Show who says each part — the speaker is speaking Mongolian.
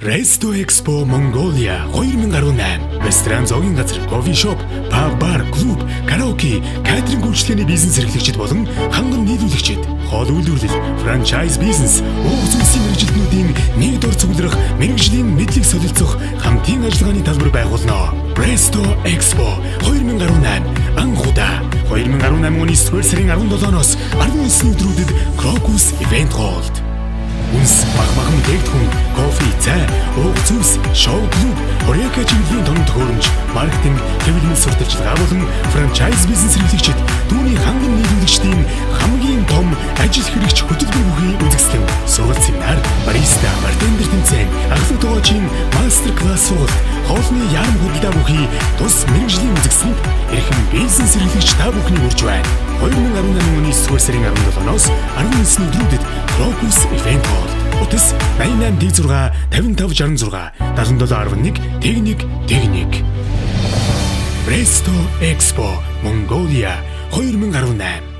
Speaker 1: Resto Expo Mongolia 2018 ресторан, зоогийн газар, кофе шоп, паб, бар, клуб, караоке, катеринг үйлчлэгээний бизнес эрхлэгчид болон ханган нийлүүлэгчид, хоол үйлдвэрлэл, франчайз бизнес, уух зүйлсийн мэргэжилтнүүдийн нэг дор цугларах мэргэжлийн мэдлэг солилцох хамтын ажиллагааны талбар байгуулна. Resto Expo 2018 анхудаа 2018 оны 9 сарын 17-ноос 19 өдрүүдэд Crocus Event Hall-д үнс багмагам дээгдэхүүн, кофе, цай, уух зүйлс, шоу клуб, Horeca чиглэлийн том төхөөрөмж, маркетинг, хэвлэмэл сурталчилгаа болон франчайз бизнес эрхлэгчид түүний ханган нийлүүлэгчдийн хамгийн том ажил хэрэгч хөтөлбөр бүхий үзэсгэлэн, сургалт семинар, бариста, бартендер тэмцээн, ахлах тоогоочийн мастер класс сургалт, хоолны ярам худалдаа бүхий тус мэргэжлийн үзэсгэлэнд эрхэм бизнес эрхлэгч та бүхний урьж байна. 2018 оны 9 сарын 17-ноос 19 өдрүүдэд Crocus Event Hall. Утас 88 дэг 6 55 66 7711 11. Resto Expo Mongolia 2018